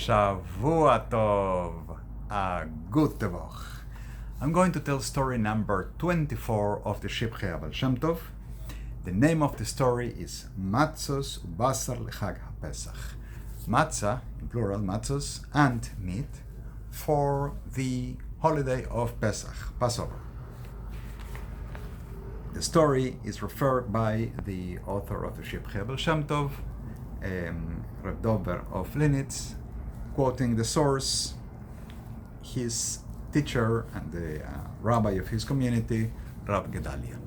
Shavua Tov, a good tevoch. I'm going to tell story number 24 of the Shivchei Shem Tov. The name of the story is Matzos Basar Lechag Pesach. Matzah, in plural, matzos, and meat for the holiday of Pesach, Passover. The story is referred by the author of the Shivchei Shem Tov, Reb Dover of Linitz, quoting the source, his teacher and the rabbi of his community, Rav Gedalia.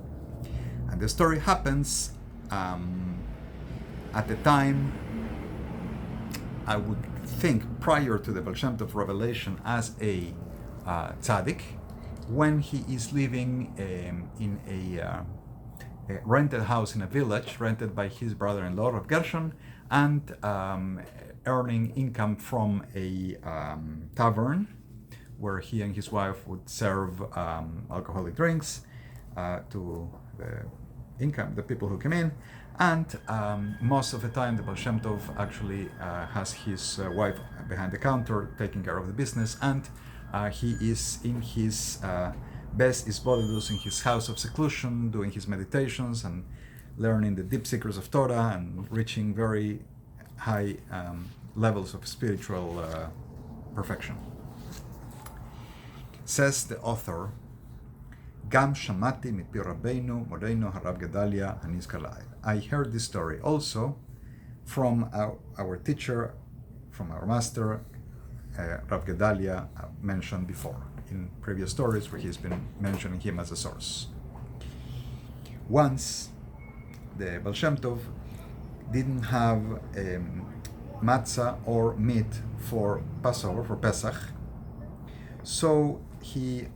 And the story happens at the time, I would think, prior to the Baal Shem Tov revelation as a tzaddik, when he is living in a rented house in a village, rented by his brother-in-law, Rav Gershon, and earning income from a tavern where he and his wife would serve alcoholic drinks to the people who come in. And most of the time, the Baal Shem Tov actually has his wife behind the counter taking care of the business, and he is in his best isbodedus, in his house of seclusion, doing his meditations and learning the deep secrets of Torah and reaching very high levels of spiritual perfection. Says the author, Gam shamati mipi Rabbeinu Moreinu Harav Gedalia Hanizkar La'el. I heard this story also from our teacher, from our master, Rav Gedalia, mentioned before in previous stories where he's been mentioning him as a source. Once, the Baal Shem Tov didn't have matzah or meat for Passover, for Pesach, so he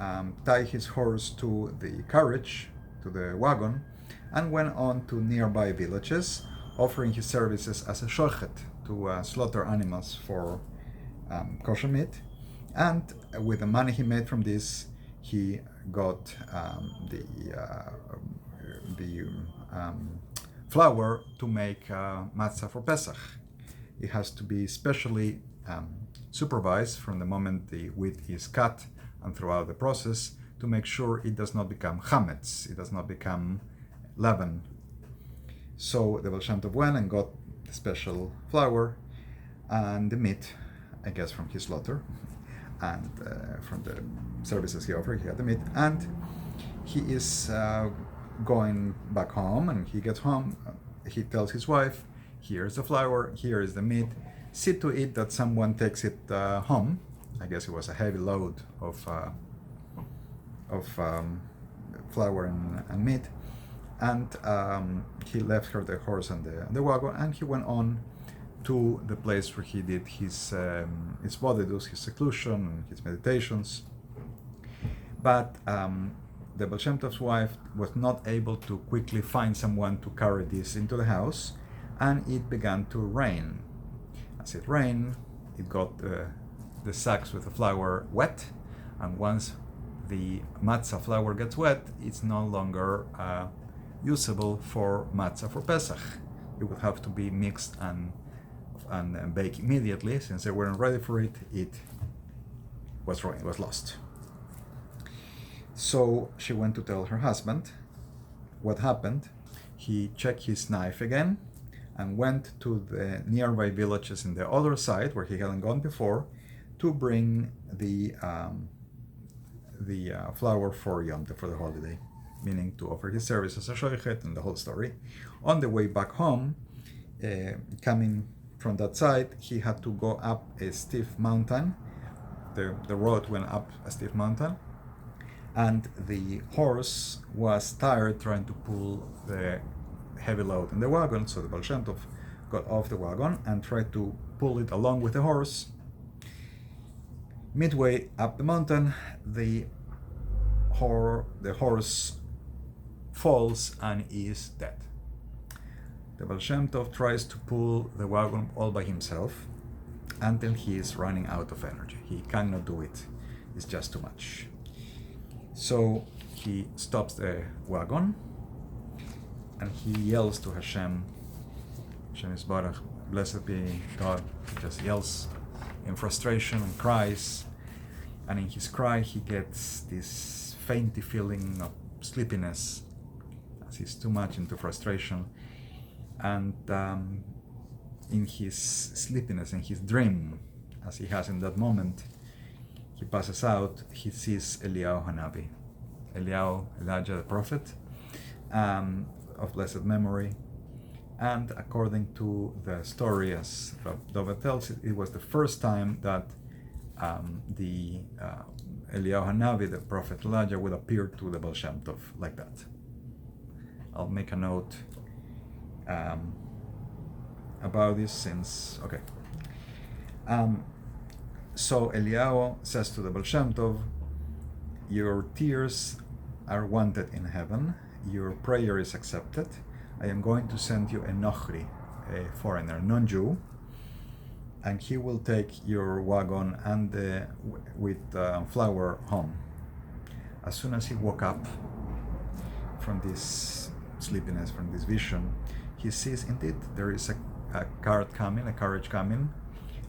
tied his horse to the carriage, to the wagon, and went on to nearby villages, offering his services as a shochet to slaughter animals for kosher meat. And with the money he made from this, he got the flour to make matzah for Pesach. It has to be specially supervised from the moment the wheat is cut and throughout the process to make sure it does not become chametz, it does not become leaven. So the Baal Shem Tov went and got the special flour and the meat, I guess from his slaughter, and from the services he offered, he had the meat, and he is going back home, and he gets home, he tells his wife, here's the flour, here is the meat, see to it that someone takes it home. I guess it was a heavy load of flour and meat, and he left her the horse and the wagon, and he went on to the place where he did his bodedus, his seclusion, his meditations. But the Baal Shem Tov's wife was not able to quickly find someone to carry this into the house, and it began to rain. As it rained, it got the sacks with the flour wet, and once the matzah flour gets wet, it's no longer usable for matzah for Pesach. It would have to be mixed and baked immediately. Since they weren't ready for it, it was ruined, it was lost. So she went to tell her husband what happened. He checked his knife again and went to the nearby villages in the other side where he hadn't gone before to bring the flour for Yom Tov, for the holiday, meaning to offer his service as a shochet and the whole story. On the way back home, coming from that side, he had to go up a steep mountain. The road went up a steep mountain, and the horse was tired trying to pull the heavy load in the wagon, so the Baal Shem Tov got off the wagon and tried to pull it along with the horse. Midway up the mountain, the horse falls and is dead. The Baal Shem Tov tries to pull the wagon all by himself until he is running out of energy. He cannot do it. It's just too much. So he stops the wagon and he yells to Hashem, Hashem Yisbarach, blessed be God. He just yells in frustration and cries, and in his cry he gets this fainty feeling of sleepiness as he's too much into frustration, and in his sleepiness, in his dream, as he has in that moment, he passes out. He sees Eliyahu Hanavi, Elijah the prophet, of blessed memory. And according to the story, as Dove tells it, it was the first time that the Eliyahu Hanavi, the prophet Elijah, would appear to the Baal Shem Tov like that. I'll make a note about this since, okay. So Eliyahu says to the Baal Shem Tov, your tears are wanted in heaven, your prayer is accepted. I am going to send you a Nochri, a foreigner, non-Jew, and he will take your wagon and with flour home. As soon as he woke up from this sleepiness, from this vision, he sees indeed there is a carriage coming,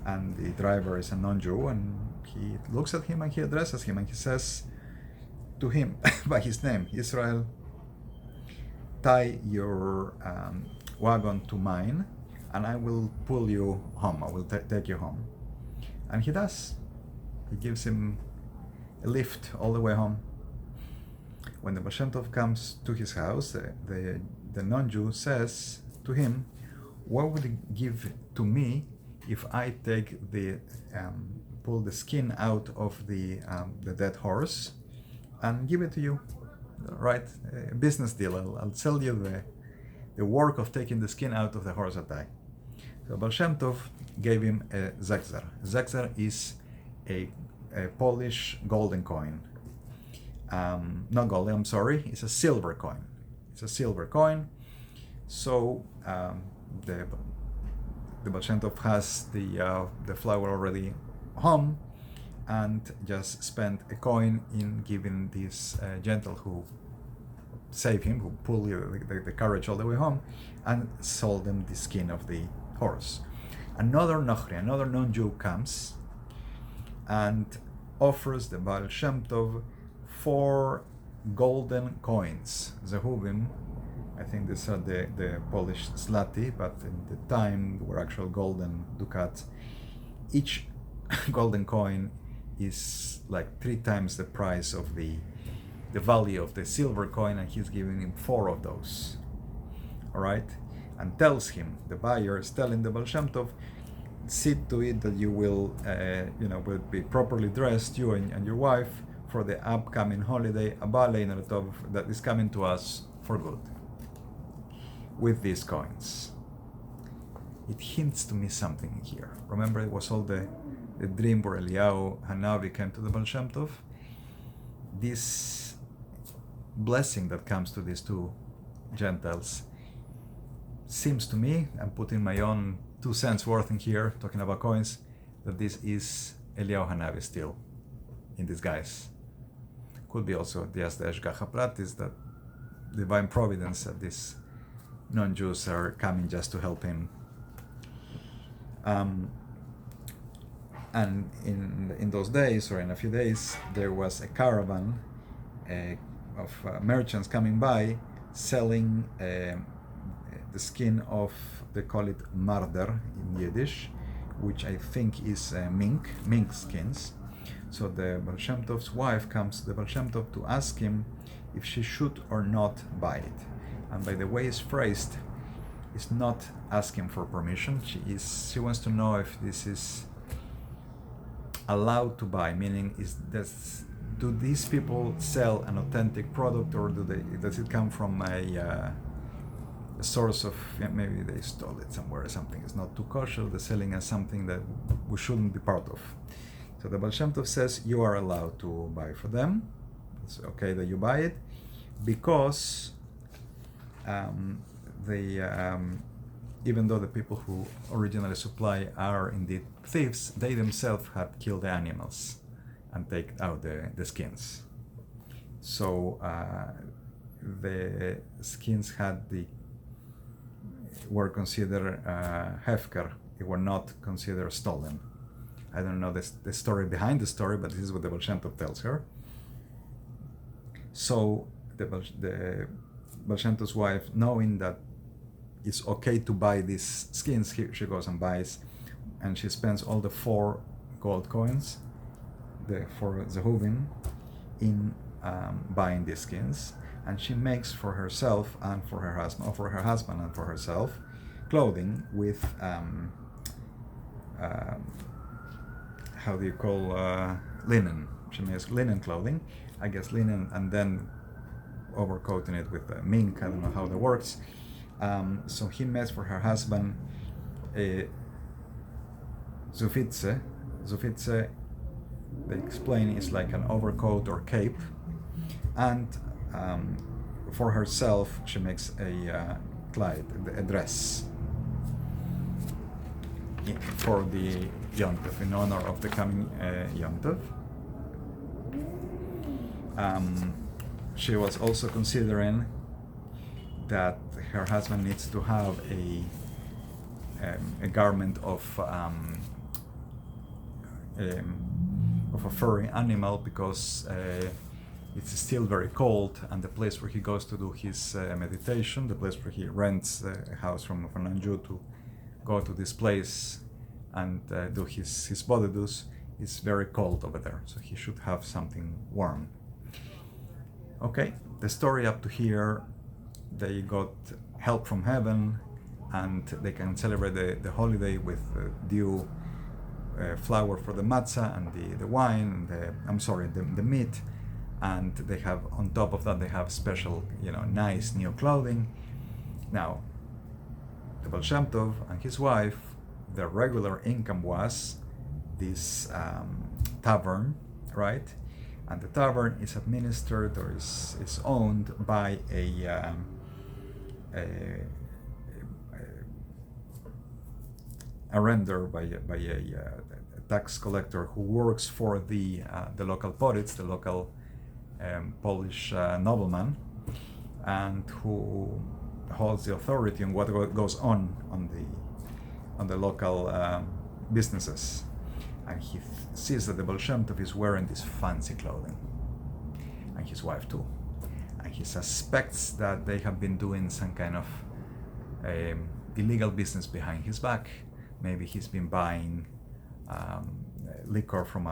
and the driver is a non-Jew, and he looks at him and he addresses him and he says to him by his name, Israel, tie your wagon to mine and I will pull you home, I will take you home. And he does. He gives him a lift all the way home. When the Baal Shem Tov comes to his house, the non-Jew says to him, what would you give to me if I take pull the skin out of the dead horse and give it to you? Right, a business deal. I'll sell you the work of taking the skin out of the horse that died. So Baal Shem Tov gave him a zekzer. Zekzer is a Polish golden coin. Not golden, I'm sorry, it's a silver coin. It's a silver coin. So the Baal Shem Tov has the flour already home, and just spent a coin in giving this gentle who saved him, who pulled the carriage all the way home, and sold him the skin of the horse. Another Nochri, another non-Jew comes and offers the Baal Shem Tov 4 golden coins, zehuvim. I think these are the Polish zloty, but in the time they were actual golden ducats. Each golden coin is like 3 times the price of the value of the silver coin, and he's giving him 4 of those. All right, and tells him, the buyer is telling the Baal Shem Tov, see to it that you will, will be properly dressed, you and your wife, for the upcoming holiday, haBaal that is coming to us for good, with these coins. It hints to me something here. Remember, it was all the dream where Eliyahu Hanavi came to the Baal Shem Tov. This blessing that comes to these 2 Gentiles seems to me, I'm putting my own 2 cents worth in here, talking about coins, that this is Eliyahu Hanavi still in disguise. Could be also just the Eshgacha Pratis, that divine providence that these non-Jews are coming just to help him. And in those days, or in a few days, there was a caravan of merchants coming by selling the skin of, they call it marder in Yiddish, which I think is mink skins. So the Baal Shem Tov's wife comes to the Baal Shem Tov to ask him if she should or not buy it. And by the way it's phrased, it's not asking for permission. She wants to know if this is allowed to buy, meaning do these people sell an authentic product, or does it come from a source of, maybe they stole it somewhere or something. It's not too kosher, they're selling us something that we shouldn't be part of. So the Baal Shem Tov says you are allowed to buy for them. It's okay that you buy it, because even though the people who originally supply are indeed thieves, they themselves had killed the animals and take out the skins. So the skins were considered hefker. They were not considered stolen. I don't know the story behind the story, but this is what the Baal Shem Tov tells her. So the Baal Shem Tov's wife, knowing that it's okay to buy these skins, she goes and buys, and she spends all the 4 gold coins, the 4 zehuvim, in buying these skins, and she makes for herself and for her husband, or for her husband and for herself, clothing with how do you call linen? She makes linen clothing, I guess linen, and then overcoating it with mink. I don't know how that works. So he makes for her husband a zufitze. Zufitze, they explain, is like an overcoat or cape, and for herself she makes a kleid, a dress, for the Yom Tov, in honor of the coming Yom Tov. She was also considering that her husband needs to have a garment of a furry animal, because it's still very cold, and the place where he goes to do his meditation, the place where he rents a house from an Jew to go to this place and do his body dues, is very cold over there, so he should have something warm. Okay, the story up to here, they got help from heaven, and they can celebrate the holiday with due flour for the matzah and the wine, and the meat, and they have, on top of that, they have special, nice new clothing. Now, the Baal Shem Tov and his wife, their regular income was this tavern, right? And the tavern is administered, or is owned by a render, by a tax collector who works for the local poets, the local Polish nobleman, and who holds the authority on what goes on the local businesses. And he sees that the Baal Shem Tov is wearing this fancy clothing, and his wife too. And he suspects that they have been doing some kind of illegal business behind his back. Maybe he's been buying liquor from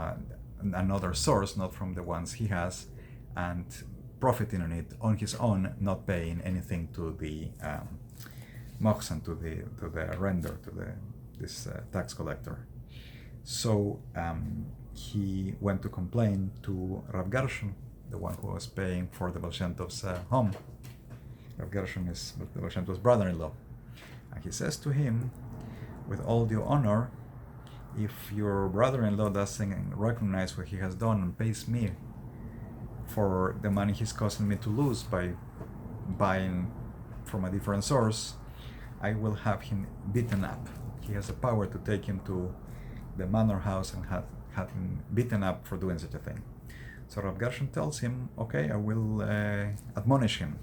another source, not from the ones he has, and profiting on it on his own, not paying anything to the mochsen, to the render, to this tax collector. So he went to complain to Rav Gershon, the one who was paying for the Baal Shem Tov's home. Rav Gershon is the Baal Shem Tov's brother-in-law. And he says to him, with all due honor, if your brother-in-law doesn't recognize what he has done and pays me for the money he's causing me to lose by buying from a different source, I will have him beaten up. He has the power to take him to the manor house and have him beaten up for doing such a thing. So Rav Gershon tells him, okay, I will admonish him.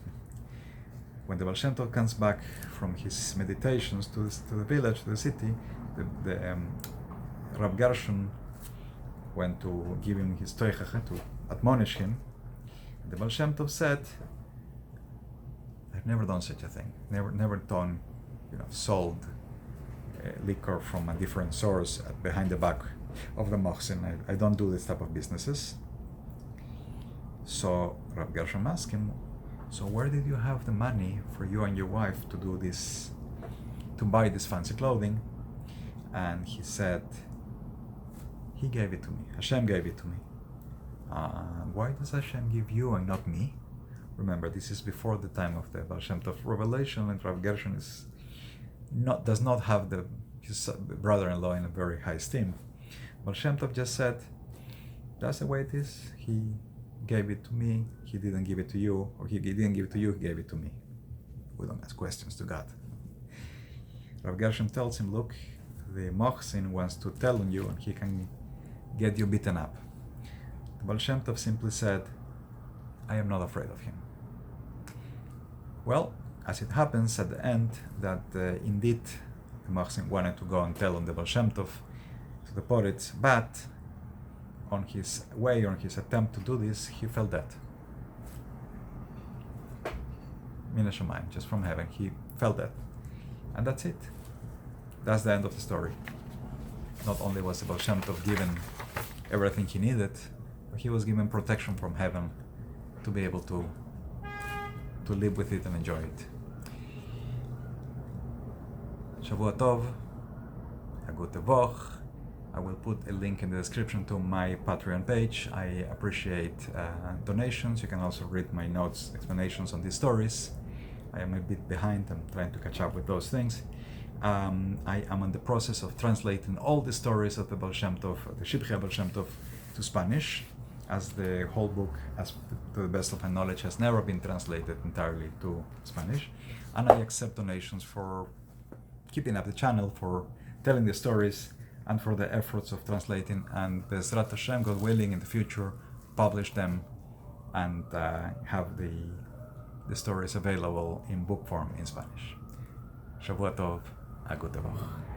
When the Baal Shem Tov comes back from his meditations to the village, to the city, the Rav Gershon went to give him his toichacha, to admonish him. The Baal Shem Tov said, I've never done such a thing. Never done, sold liquor from a different source behind the back of the mochsen. I don't do this type of businesses. So Rav Gershon asked him, so where did you have the money for you and your wife to do this, to buy this fancy clothing? And he said, he gave it to me. Hashem gave it to me. Why does Hashem give you and not me? Remember, this is before the time of the Baal Shem Tov revelation, and Rav Gershon does not have his brother-in-law in a very high esteem. Baal Shem Tov just said, that's the way it is. He gave it to me. He didn't give it to you, or he didn't give it to you. He gave it to me. We don't ask questions to God. Rav Gershon tells him, look, the mochsin wants to tell on you, and he can get you beaten up. The Baal Shem Tov simply said, I am not afraid of him. Well, as it happens at the end, that indeed the mochsin wanted to go and tell on the Baal Shem Tov, to the poets, but on his attempt to do this, he fell dead. Min hashamayim, just from heaven, he fell dead. And that's it. That's the end of the story. Not only was the Baal Shem Tov given everything he needed, but he was given protection from heaven to be able to live with it and enjoy it. Shavua Tov, Hagut Tevoch. I will put a link in the description to my Patreon page. I appreciate donations. You can also read my notes, explanations on these stories. I am a bit behind. I'm trying to catch up with those things. I am in the process of translating all the stories of the Baal Shem Tov, the Shivchei Baal Shem Tov, to Spanish, as the whole book, as to the best of my knowledge, has never been translated entirely to Spanish. And I accept donations for keeping up the channel, for telling the stories, and for the efforts of translating, and Be'ezrat Hashem, God willing, in the future, publish them and have the stories available in book form in Spanish. Shavua Tov, Hagut Tevoch.